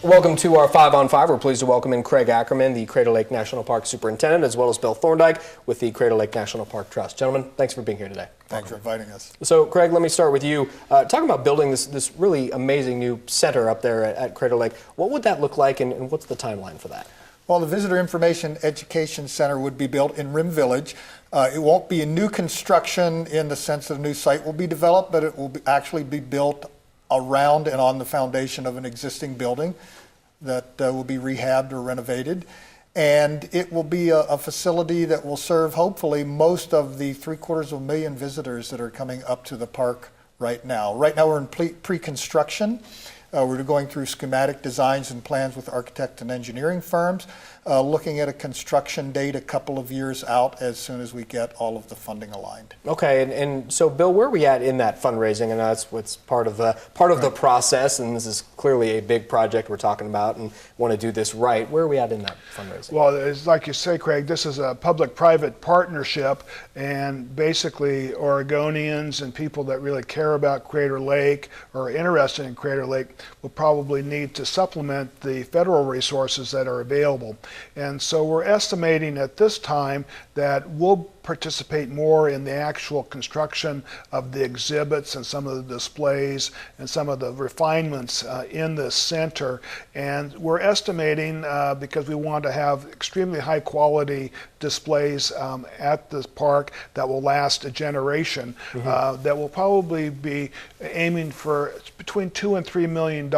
Welcome to our 5 on 5. We're pleased to welcome in Craig Ackerman, the Crater Lake National Park Superintendent, as well as Bill Thorndike with the Crater Lake National Park Trust. Gentlemen, thanks for being here today. Thanks for inviting us. So, Craig, let me start with you. Talking about building this really amazing new center up there at Crater Lake, what would that look like, and what's the timeline for that? Well, the Visitor Information Education Center would be built in Rim Village. It won't be a new construction in the sense that a new site will be developed, but it will actually be built around and on the foundation of an existing building that will be rehabbed or renovated. And it will be a facility that will serve, hopefully, most of the 750,000 visitors that are coming up to the park right now. Right now we're in pre-construction. We're going through schematic designs and plans with architect and engineering firms, looking at a construction date a couple of years out as soon as we get all of the funding aligned. Okay, and so Bill, where are we at in that fundraising? And that's what's part of the process, and this is clearly a big project we're talking about and want to do this right. Where are we at in that fundraising? Well, it's like you say, Craig, this is a public-private partnership, and basically Oregonians and people that really care about Crater Lake or are interested in Crater Lake will probably need to supplement the federal resources that are available. And so we're estimating at this time that we'll participate more in the actual construction of the exhibits and some of the displays and some of the refinements in the center. And we're estimating, because we want to have extremely high quality displays at this park that will last a generation, that will probably be aiming for between $2 and $3 million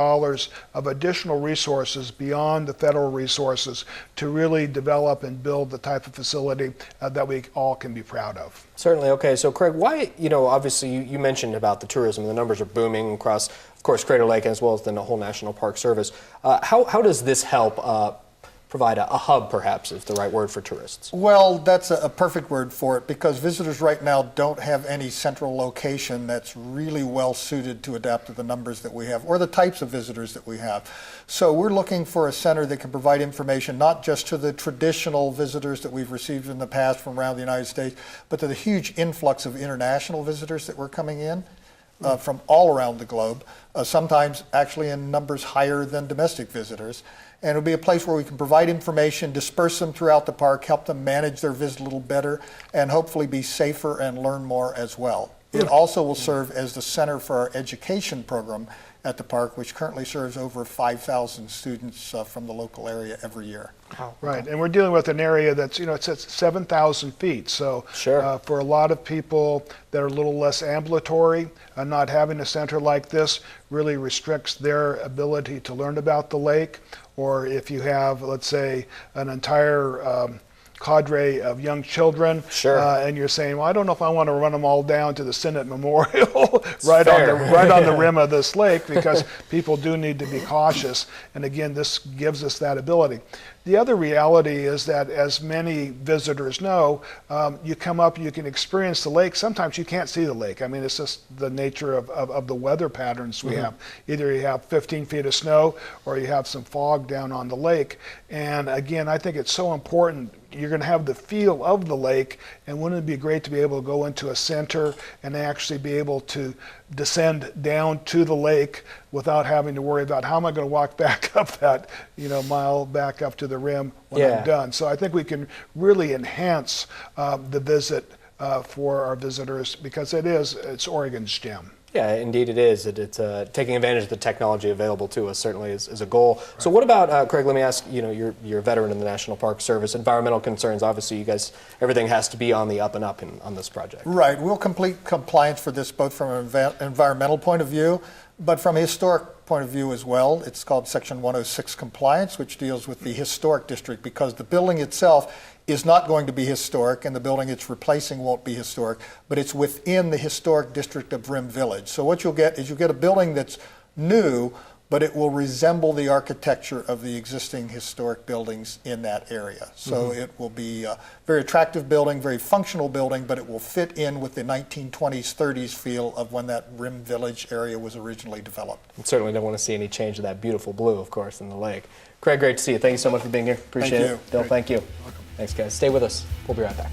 of additional resources beyond the federal resources to really develop and build the type of facility that we all can be proud of. Certainly. Okay, so Craig, why, obviously you mentioned about the tourism, the numbers are booming across, of course, Crater Lake as well as the whole National Park Service. How does this help provide a hub, perhaps, is the right word for tourists? Well, that's a perfect word for it, because visitors right now don't have any central location that's really well suited to adapt to the numbers that we have or the types of visitors that we have. So we're looking for a center that can provide information not just to the traditional visitors that we've received in the past from around the United States, but to the huge influx of international visitors that were coming in from all around the globe, sometimes actually in numbers higher than domestic visitors. And it'll be a place where we can provide information, disperse them throughout the park, help them manage their visit a little better, and hopefully be safer and learn more as well. It also will serve as the center for our education program at the park, which currently serves over 5,000 students from the local area every year. Right, and we're dealing with an area that's, it's at 7,000 feet. So sure. For a lot of people that are a little less ambulatory, not having a center like this really restricts their ability to learn about the lake. Or if you have, let's say, an entire cadre of young children, sure. And you're saying, well, I don't know if I want to run them all down to the Senate Memorial right on the rim of this lake, because people do need to be cautious. And again, this gives us that ability. The other reality is that, as many visitors know, you come up, you can experience the lake. Sometimes you can't see the lake. I mean, it's just the nature of the weather patterns we have. Either you have 15 feet of snow or you have some fog down on the lake. And again, I think it's so important. You're going to have the feel of the lake, and wouldn't it be great to be able to go into a center and actually be able to descend down to the lake without having to worry about how am I going to walk back up that mile back up to the rim when I'm done. So I think we can really enhance the visit for our visitors, because it's Oregon's gem. Yeah, indeed it is. It's taking advantage of the technology available to us certainly is a goal. Right. So what about, Craig, let me ask, you're a veteran in the National Park Service, environmental concerns, obviously you guys, everything has to be on the up and up on this project. Right, we'll complete compliance for this both from an environmental point of view, but from a historic point of view as well. It's called Section 106 compliance, which deals with the historic district, because the building itself is not going to be historic, and the building it's replacing won't be historic, but it's within the historic district of Rim Village. So what you'll get is a building that's new, but it will resemble the architecture of the existing historic buildings in that area. So it will be a very attractive building, very functional building, but it will fit in with the 1920s, 30s feel of when that Rim Village area was originally developed. And certainly don't want to see any change to that beautiful blue, of course, in the lake. Craig, great to see you. Thank you so much for being here. Appreciate it. Bill, thank you. Thanks, guys. Stay with us. We'll be right back.